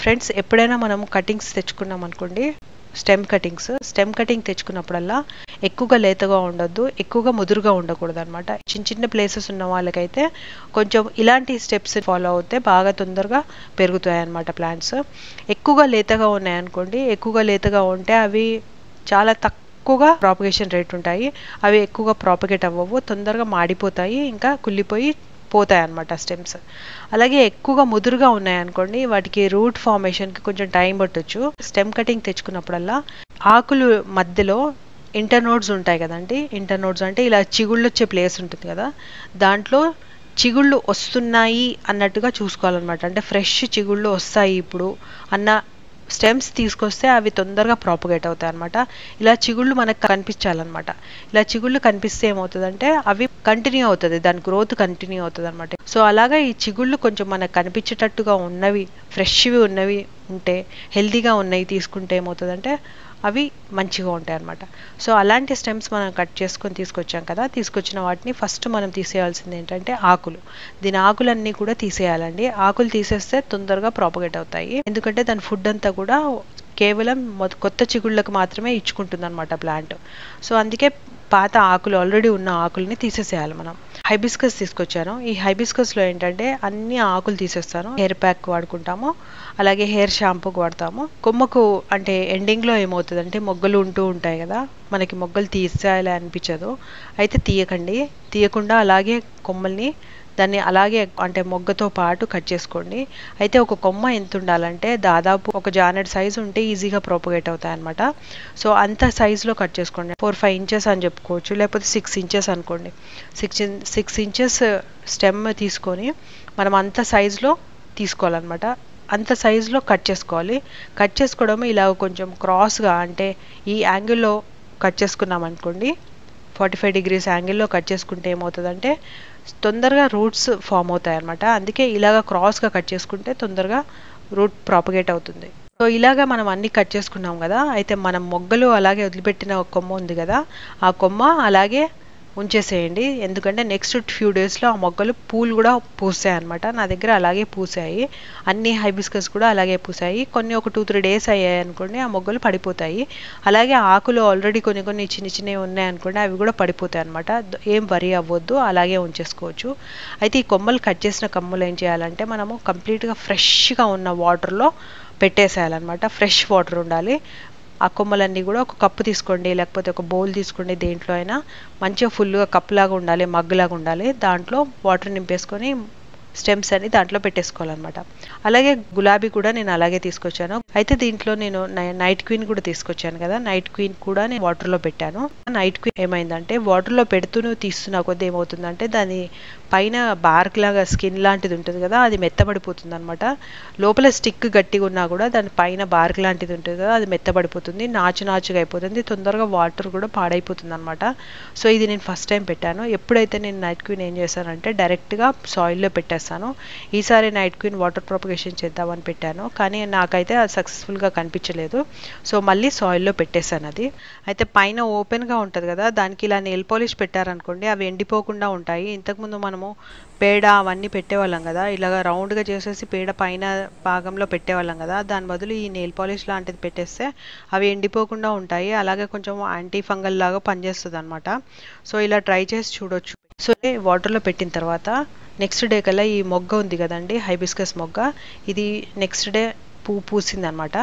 Friends ఎప్పుడైనా మనం cuttings తెచ్చుకున్నాం అనుకోండి, స్టెమ్ కటింగ్ తెచ్చుకున్నప్పుడల్లా ఎక్కువగా లేతగా ఉండొద్దు, ఎక్కువగా ముదురుగా ఉండకూడదు అనమాట. చిన్న చిన్న ప్లేసెస్ ఉన్న వాళ్ళకైతే కొంచెం ఇలాంటి స్టెప్స్ ఫాలో అవుతే బాగా తొందరగా పెరుగుతాయి అన్నమాట ప్లాంట్స్. ఎక్కువగా లేతగా ఉన్నాయనుకోండి, ఎక్కువగా లేతగా ఉంటే అవి చాలా తక్కువగా ప్రాపగేషన్ రేట్ ఉంటాయి, అవి ఎక్కువగా ప్రాపగేట్ అవ్వవు, తొందరగా మాడిపోతాయి, ఇంకా కుళ్ళిపోయి పోతాయి అన్నమాట స్టెమ్స్. అలాగే ఎక్కువగా ముదురుగా ఉన్నాయనుకోండి, వాటికి రూట్ ఫార్మేషన్కి కొంచెం టైం పట్టొచ్చు. స్టెమ్ కటింగ్ తెచ్చుకున్నప్పుడల్లా ఆకులు మధ్యలో ఇంటర్నోడ్స్ ఉంటాయి కదండి, ఇంటర్నోడ్స్ అంటే ఇలా చిగుళ్ళు వచ్చే ప్లేస్ ఉంటుంది కదా, దాంట్లో చిగుళ్ళు వస్తున్నాయి అన్నట్టుగా చూసుకోవాలన్నమాట. అంటే ఫ్రెష్ చిగుళ్ళు వస్తాయి ఇప్పుడు అన్న స్టెమ్స్ తీసుకొస్తే అవి తొందరగా ప్రాపగేట్ అవుతాయి అనమాట. ఇలా చిగుళ్ళు మనకు కనిపించాలన్నమాట. ఇలా చిగుళ్ళు కనిపిస్తే ఏమవుతుందంటే అవి కంటిన్యూ అవుతుంది, దాని గ్రోత్ కంటిన్యూ అవుతుంది అనమాట. సో అలాగా ఈ చిగుళ్ళు కొంచెం మనకు కనిపించేటట్టుగా ఉన్నవి, ఫ్రెష్వి ఉన్నవి ఉంటే, హెల్తీగా ఉన్నాయి తీసుకుంటే ఏమవుతుందంటే అవి మంచిగా ఉంటాయి అన్నమాట. సో అలాంటి స్టెమ్స్ మనం కట్ చేసుకొని తీసుకొచ్చాం కదా, తీసుకొచ్చిన వాటిని ఫస్ట్ మనం తీసేయాల్సింది ఏంటంటే ఆకులు. దీని ఆకులన్నీ కూడా తీసేయాలండి. ఆకులు తీసేస్తే తొందరగా ప్రాపగేట్ అవుతాయి, ఎందుకంటే దాని ఫుడ్ అంతా కూడా కేవలం కొత్త చిగుళ్ళకు మాత్రమే ఇచ్చుకుంటుంది అనమాట ప్లాంట్. సో అందుకే పాత ఆకులు, ఆల్రెడీ ఉన్న ఆకుల్ని తీసేసేయాలి మనం. హైబిస్కస్ తీసుకొచ్చాను. ఈ హైబిస్కస్లో ఏంటంటే అన్ని ఆకులు తీసేస్తాను. హెయిర్ ప్యాక్ వాడుకుంటాము, అలాగే హెయిర్ షాంపూకి వాడతాము. కొమ్మకు అంటే ఎండింగ్లో ఏమవుతుందంటే మొగ్గలు ఉంటూ ఉంటాయి కదా, మనకి మొగ్గలు తీసేయాలి అనిపించదు, అయితే తీయకుండా అలాగే కొమ్మల్ని దాన్ని అలాగే అంటే మొగ్గతో పాటు కట్ చేసుకోండి. అయితే ఒక కొమ్మ ఎంత ఉండాలంటే దాదాపు ఒక జానెడ్ సైజు ఉంటే ఈజీగా ప్రాపగేట్ అవుతాయి అనమాట. సో అంత సైజులో కట్ చేసుకోండి. 4-5 ఇంచెస్ అని చెప్పుకోవచ్చు, లేకపోతే 6 ఇంచెస్ అనుకోండి. 6 ఇంచెస్ స్టెమ్ తీసుకొని మనం అంత సైజులో తీసుకోవాలన్నమాట. అంత సైజులో కట్ చేసుకోవాలి. కట్ చేసుకోవడం ఇలా కొంచెం క్రాస్గా అంటే ఈ యాంగిల్లో కట్ చేసుకున్నాం అనుకోండి, 45 degrees యాంగిల్లో కట్ చేసుకుంటే ఏమవుతుందంటే తొందరగా రూట్స్ ఫామ్ అవుతాయి అన్నమాట. అందుకే ఇలాగ క్రాస్గా కట్ చేసుకుంటే తొందరగా రూట్ ప్రాపగేట్ అవుతుంది. సో ఇలాగా మనం అన్ని కట్ చేసుకున్నాం కదా, అయితే మనం మొగ్గలు అలాగే వదిలిపెట్టిన కొమ్మ ఉంది కదా, ఆ కొమ్మ అలాగే ఉంచేసేయండి. ఎందుకంటే నెక్స్ట్ ఫ్యూ డేస్లో ఆ మొగ్గలు పూలు కూడా పూసాయి అనమాట. నా దగ్గర అలాగే పూసాయి, అన్ని హైబిస్కస్ కూడా అలాగే పూసాయి. కొన్ని ఒక 2-3 days అయ్యాయి అనుకోండి, ఆ మొగ్గలు పడిపోతాయి. అలాగే ఆకులు ఆల్రెడీ కొన్ని చిన్నవి ఉన్నాయనుకోండి, అవి కూడా పడిపోతాయి అనమాట. ఏం వరి అవ్వద్దు, అలాగే ఉంచేసుకోవచ్చు. అయితే ఈ కొమ్మలు కట్ చేసిన కొమ్మలు ఏం చేయాలంటే మనము కంప్లీట్గా ఫ్రెష్గా ఉన్న వాటర్లో పెట్టేసేయాలన్నమాట. ఫ్రెష్ వాటర్ ఉండాలి. ఆ కొమ్మలన్నీ కూడా ఒక కప్పు తీసుకోండి, లేకపోతే ఒక బౌల్ తీసుకోండి, దేంట్లో అయినా మంచిగా ఫుల్గా కప్పులాగా ఉండాలి, మగ్గులాగా ఉండాలి. దాంట్లో వాటర్ నింపేసుకొని స్టెమ్స్ అని దాంట్లో పెట్టేసుకోవాలన్నమాట. అలాగే గులాబీ కూడా నేను అలాగే తీసుకొచ్చాను. అయితే దీంట్లో నేను నైట్ క్వీన్ కూడా తీసుకొచ్చాను కదా, నైట్ క్వీన్ కూడా నేను వాటర్లో పెట్టాను. నైట్ క్వీన్ ఏమైందంటే వాటర్లో పెడుతూ తీస్తున్న కొద్ది ఏమవుతుందంటే దాని పైన బార్క్ లాగా స్కిన్ లాంటిది ఉంటుంది కదా, అది మెత్తబడిపోతుంది అనమాట. లోపల స్టిక్ గట్టిగా ఉన్నా కూడా దాని పైన బార్క్ లాంటిది ఉంటుంది కదా, అది మెత్తబడిపోతుంది, నాచుగా అయిపోతుంది, తొందరగా వాటర్ కూడా పాడైపోతుంది అనమాట. సో ఇది నేను ఫస్ట్ టైం పెట్టాను. ఎప్పుడైతే నేను నైట్ క్వీన్ ఏం చేశానంటే డైరెక్ట్గా సాయిల్లో పెట్టేస్తాను. ఈసారి నైట్ క్వీన్ వాటర్ ప్రాపగేషన్ చేద్దామని పెట్టాను, కానీ నాకైతే అది సక్సెస్ఫుల్గా కనిపించలేదు. సో మళ్ళీ సాయిల్లో పెట్టేశాను అది. అయితే పైన ఓపెన్గా ఉంటుంది కదా, దానికి ఇలా నెయిల్ పాలిష్ పెట్టారనుకోండి, అవి ఎండిపోకుండా ఉంటాయి. ఇంతకుముందు మనము పేడ అవన్నీ పెట్టేవాళ్ళం కదా, ఇలాగ రౌండ్గా చేసేసి పేడ పైన భాగంలో పెట్టేవాళ్ళం కదా, దాని బదులు ఈ నెయిల్ పాలిష్ లాంటిది పెట్టేస్తే అవి ఎండిపోకుండా ఉంటాయి, అలాగే కొంచెం యాంటీ ఫంగల్ లాగా పనిచేస్తుంది అనమాట. సో ఇలా ట్రై చేసి చూడొచ్చు. సో వాటర్లో పెట్టిన తర్వాత నెక్స్ట్ డే కల్లా ఈ మొగ్గ ఉంది కదండి, హైబిస్కస్ మొగ్గ, ఇది నెక్స్ట్ డే పూసింది అనమాట.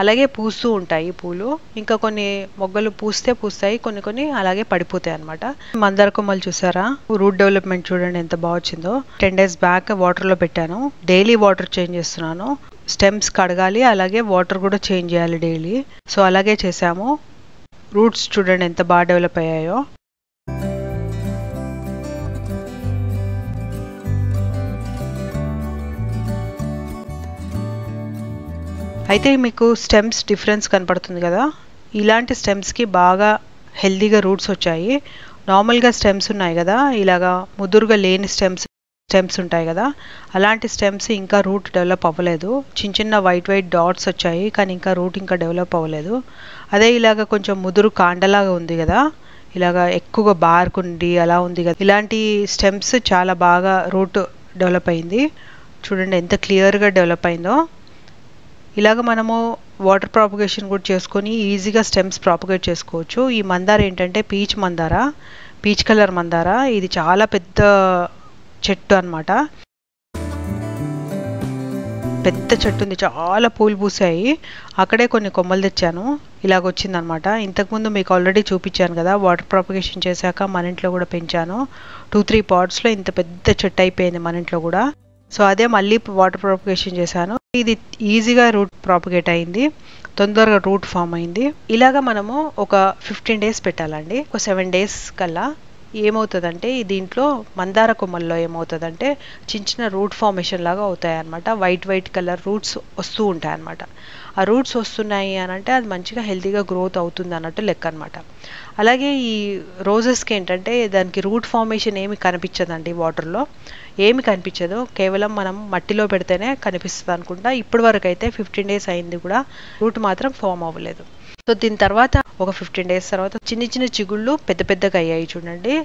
అలాగే పూస్తూ ఉంటాయి పూలు, ఇంకా కొన్ని మొగ్గలు పూస్తాయి, కొన్ని అలాగే పడిపోతాయి అనమాట. మందార కొమ్మలు చూసారా, రూట్ డెవలప్మెంట్ చూడండి ఎంత బాగా వచ్చిందో. 10 days బ్యాక్ వాటర్లో పెట్టాను, డైలీ వాటర్ చేంజ్ చేస్తున్నాను. స్టెమ్స్ కడగాలి, అలాగే వాటర్ కూడా చేంజ్ చేయాలి డైలీ. సో అలాగే చేసాము. రూట్స్ చూడండి ఎంత బాగా డెవలప్ అయ్యాయో. అయితే మీకు స్టెమ్స్ డిఫరెన్స్ కనపడుతుంది కదా, ఇలాంటి స్టెమ్స్కి బాగా హెల్దీగా రూట్స్ వచ్చాయి. నార్మల్గా స్టెమ్స్ ఉన్నాయి కదా, ఇలాగా ముదురుగా లేని స్టెమ్స్ ఉంటాయి కదా, అలాంటి స్టెమ్స్ ఇంకా రూట్ డెవలప్ అవ్వలేదు. చిన్న వైట్ డాట్స్ వచ్చాయి, కానీ ఇంకా రూట్ ఇంకా డెవలప్ అవ్వలేదు. అదే ఇలాగ కొంచెం ముదురు కాండలాగా ఉంది కదా, ఇలాగా ఎక్కువగా బార్క్ ఉండి అలా ఉంది కదా, ఇలాంటి స్టెమ్స్ చాలా బాగా రూట్ డెవలప్ అయింది. చూడండి ఎంత క్లియర్గా డెవలప్ అయిందో. ఇలాగ మనము వాటర్ ప్రాపగేషన్ కూడా చేసుకొని ఈజీగా స్టెమ్స్ ప్రాపగేట్ చేసుకోవచ్చు. ఈ మందార ఏంటంటే పీచ్ కలర్ మందార. ఇది చాలా పెద్ద చెట్టు అన్నమాట. పెద్ద చెట్టు ఉంది, చాలా పూలు పూసాయి. అక్కడే కొన్ని కొమ్మలు తెచ్చాను, ఇలాగొచ్చిందనమాట. ఇంతకుముందు మీకు ఆల్రెడీ చూపించాను కదా, వాటర్ ప్రాపగేషన్ చేశాక మన ఇంట్లో కూడా పెంచాను. 2-3 పాట్స్లో ఇంత పెద్ద చెట్టు అయిపోయింది మన ఇంట్లో కూడా. సో అదే మళ్ళీ వాటర్ ప్రాపగేషన్ చేశాను. ఇది ఈజీగా రూట్ ప్రాపగేట్ అయింది, తొందరగా రూట్ ఫామ్ అయింది. ఇలాగా మనము ఒక 15 డేస్ పెట్టాలండి. ఒక 7 డేస్ కల్లా ఏమవుతుందంటే దీంట్లో మందార కొమ్మల్లో ఏమవుతుందంటే చిన్న రూట్ ఫార్మేషన్ లాగా అవుతాయి అన్నమాట. వైట్ కలర్ రూట్స్ వస్తూ ఉంటాయి అన్నమాట. ఆ రూట్స్ వస్తున్నాయి అని అంటే అది మంచిగా హెల్తీగా గ్రోత్ అవుతుంది అన్నట్టు లెక్క అనమాట. అలాగే ఈ రోజెస్కి ఏంటంటే దానికి రూట్ ఫార్మేషన్ ఏమి కనిపించదండి, వాటర్లో ఏమి కనిపించదు, కేవలం మనం మట్టిలో పెడితేనే కనిపిస్తుంది అనుకుంటా. ఇప్పటి వరకు అయితే 15 డేస్ అయింది కూడా రూట్ మాత్రం ఫామ్ అవ్వలేదు. సో దీని తర్వాత ఒక 15 డేస్ తర్వాత చిన్న చిగుళ్ళు పెద్దగా అయ్యాయి చూడండి,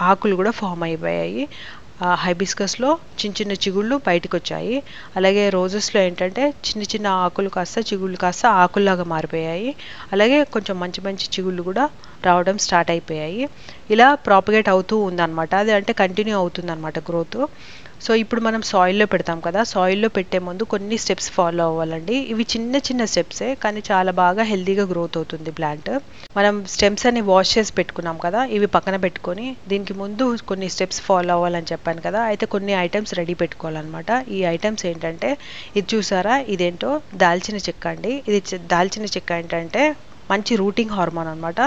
ఆకులు కూడా ఫామ్ అయిపోయాయి. హైబిస్కస్లో చిన్న చిగుళ్ళు బయటకు వచ్చాయి. అలాగే రోజెస్లో ఏంటంటే చిన్న ఆకులు కాస్త చిగుళ్ళు కాస్త ఆకుల్లాగా మారిపోయాయి. అలాగే కొంచెం మంచి చిగుళ్ళు కూడా రావడం స్టార్ట్ అయిపోయాయి. ఇలా ప్రాపగేట్ అవుతూ ఉందన్నమాట. అది అంటే కంటిన్యూ అవుతుందన్నమాట గ్రోత్. సో ఇప్పుడు మనం సాయిల్లో పెడతాం కదా, సాయిల్లో పెట్టే ముందు కొన్ని స్టెప్స్ ఫాలో అవ్వాలండి. ఇవి చిన్న స్టెప్సే, కానీ చాలా బాగా హెల్తీగా గ్రోత్ అవుతుంది ప్లాంట్. మనం స్టెమ్స్ అన్ని వాష్ చేసి పెట్టుకున్నాం కదా, ఇవి పక్కన పెట్టుకొని దీనికి ముందు కొన్ని స్టెప్స్ ఫాలో అవ్వాలని చెప్పాను కదా, అయితే కొన్ని ఐటమ్స్ రెడీ పెట్టుకోవాలన్నమాట. ఈ ఐటమ్స్ ఏంటంటే ఇది చూసారా, ఇదేంటో దాల్చిన చెక్క అండి. ఇది దాల్చిన చెక్క ఏంటంటే మంచి రూటింగ్ హార్మోన్ అనమాట.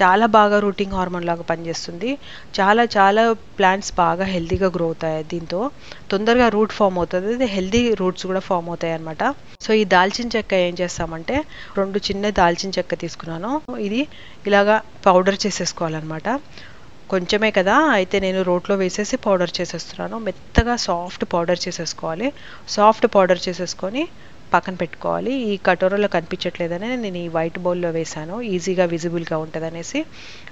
చాలా బాగా రూటింగ్ హార్మోన్ లాగా పనిచేస్తుంది. చాలా ప్లాంట్స్ బాగా హెల్తీగా గ్రో అవుతాయి దీంతో. తొందరగా రూట్ ఫామ్ అవుతుంది, హెల్తీ రూట్స్ కూడా ఫామ్ అవుతాయి అనమాట. సో ఈ దాల్చిన చెక్క ఏం చేస్తామంటే 2 చిన్న దాల్చిన చెక్క తీసుకున్నాను. ఇది ఇలాగా పౌడర్ చేసేసుకోవాలన్నమాట. కొంచెమే కదా, అయితే నేను రోట్లో వేసేసి పౌడర్ చేసేస్తున్నాను. మెత్తగా సాఫ్ట్ పౌడర్ చేసేసుకోవాలి. సాఫ్ట్ పౌడర్ చేసేసుకొని పక్కన పెట్టుకోవాలి. ఈ కటోరాలో కనిపించట్లేదని నేను ఈ వైట్ బౌల్లో వేసాను, ఈజీగా విజిబుల్గా ఉంటుంది అనేసి.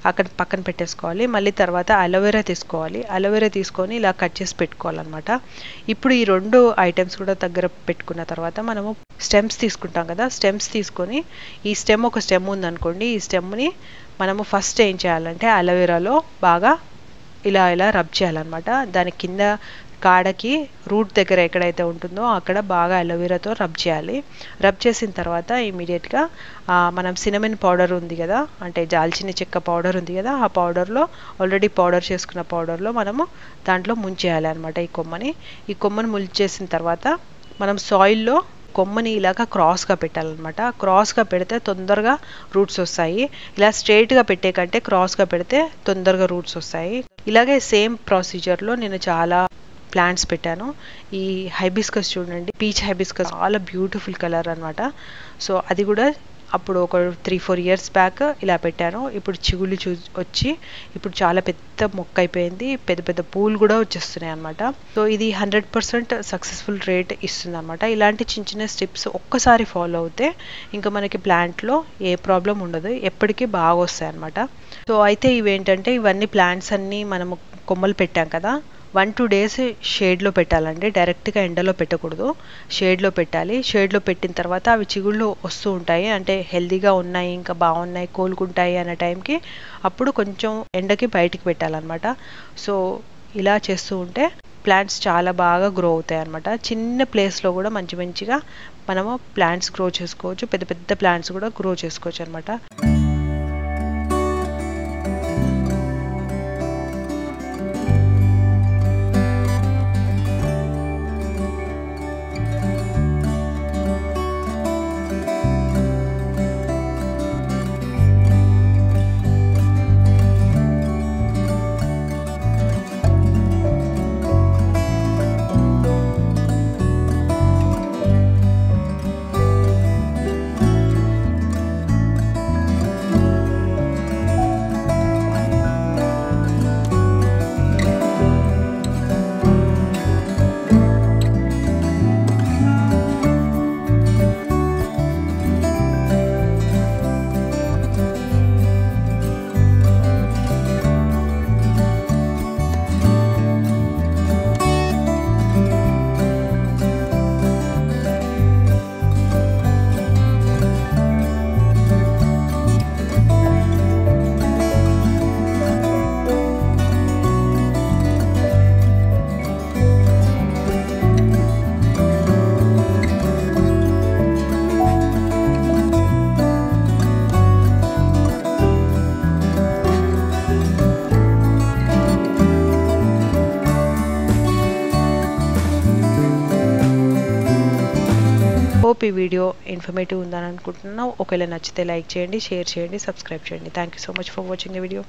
అక్కడ పక్కన పెట్టేసుకోవాలి. మళ్ళీ తర్వాత అలోవెరా తీసుకోవాలి. అలోవెరా తీసుకొని ఇలా కట్ చేసి పెట్టుకోవాలన్నమాట. ఇప్పుడు ఈ 2 ఐటమ్స్ కూడా దగ్గర పెట్టుకున్న తర్వాత మనము స్టెమ్స్ తీసుకుంటాం కదా, స్టెమ్స్ తీసుకొని ఈ ఒక స్టెమ్ ఉందనుకోండి, ఈ స్టెమ్ని మనము ఫస్ట్ ఏం చేయాలంటే అలోవెరాలో బాగా ఇలా రబ్ చేయాలన్నమాట. దాని కింద కాడకి రూట్ దగ్గర ఎక్కడైతే ఉంటుందో అక్కడ బాగా అలోవెరాతో రబ్ చేయాలి. రబ్ చేసిన తర్వాత ఇమీడియట్గా మనం సినమన్ పౌడర్ ఉంది కదా, అంటే దాల్చిన చెక్క పౌడర్ ఉంది కదా, ఆ పౌడర్లో ఆల్రెడీ పౌడర్ చేసుకున్న పౌడర్లో మనము దాంట్లో ముంచేయాలి అనమాట. ఈ కొమ్మని ముంచేసిన తర్వాత మనం సాయిల్లో కొమ్మని ఇలాగా క్రాస్గా పెట్టాలన్నమాట. క్రాస్గా పెడితే తొందరగా రూట్స్ వస్తాయి. ఇలా స్ట్రైట్గా పెట్టే కంటే క్రాస్గా పెడితే తొందరగా రూట్స్ వస్తాయి. ఇలాగే సేమ్ ప్రొసీజర్లో నేను చాలా ప్లాంట్స్ పెట్టాను. ఈ హైబిస్కస్ చూడండి, పీచ్ హైబిస్కస్ చాలా బ్యూటిఫుల్ కలర్ అనమాట. సో అది కూడా అప్పుడు ఒక 3-4 ఇయర్స్ బ్యాక్ ఇలా పెట్టాను. ఇప్పుడు చిగుళ్ళు వచ్చి ఇప్పుడు చాలా పెద్ద మొక్క అయిపోయింది, పెద్ద పూలు కూడా వచ్చేస్తున్నాయి అనమాట. సో ఇది 100% సక్సెస్ఫుల్ రేట్ ఇస్తుంది అనమాట. ఇలాంటి చిన్న స్టెప్స్ ఒక్కసారి ఫాలో అవుతే ఇంకా మనకి ప్లాంట్లో ఏ ప్రాబ్లం ఉండదు, ఎప్పటికీ బాగా వస్తాయి అనమాట. సో అయితే ఇవేంటంటే ఇవన్నీ ప్లాంట్స్ అన్నీ మనము కొమ్మలు పెట్టాం కదా, 1-2 డేస్ షేడ్లో పెట్టాలండి, డైరెక్ట్గా ఎండలో పెట్టకూడదు, షేడ్లో పెట్టాలి. షేడ్లో పెట్టిన తర్వాత అవి చిగుళ్ళు వస్తూ ఉంటాయి, అంటే హెల్తీగా ఉన్నాయి, ఇంకా బాగున్నాయి, కోలుకుంటాయి అనే టైంకి అప్పుడు కొంచెం ఎండకి బయటికి పెట్టాలన్నమాట. సో ఇలా చేస్తూ ఉంటే ప్లాంట్స్ చాలా బాగా గ్రో అవుతాయి అన్నమాట. చిన్న ప్లేస్లో కూడా మంచిగా మనము ప్లాంట్స్ గ్రో చేసుకోవచ్చు, పెద్ద ప్లాంట్స్ కూడా గ్రో చేసుకోవచ్చు అనమాట. హోప్ ఈ వీడియో ఇన్ఫర్మేటివ్ ఉందని అనుకుంటున్నాను. ఒకవేళ నచ్చితే లైక్ చేయండి, షేర్ చేయండి, సబ్స్క్రైబ్ చేయండి. Thank you so much for watching the video.